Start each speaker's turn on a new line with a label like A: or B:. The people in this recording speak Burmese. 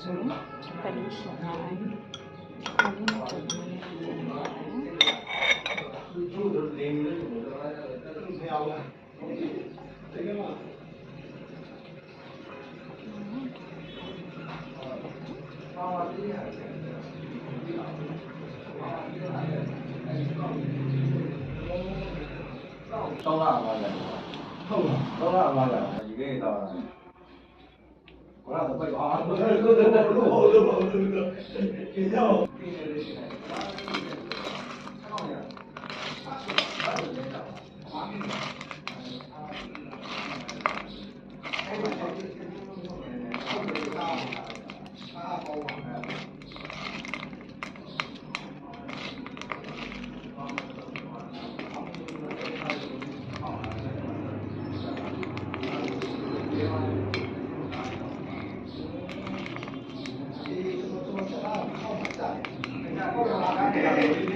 A: ဆိုပလိရှိနာအရင်ကတည်းက
B: လူကျိုးတွေနေနေတယ်မရဘူးလားတကယ်မအာဒီရတယ်တော့လာပါလားဟုတ်လားတော့လာပါလားဒီကိစ္စတော့ဘာလို့ပဲအာလို့ကျေတော့ပြင်းနေတယ်ရှင်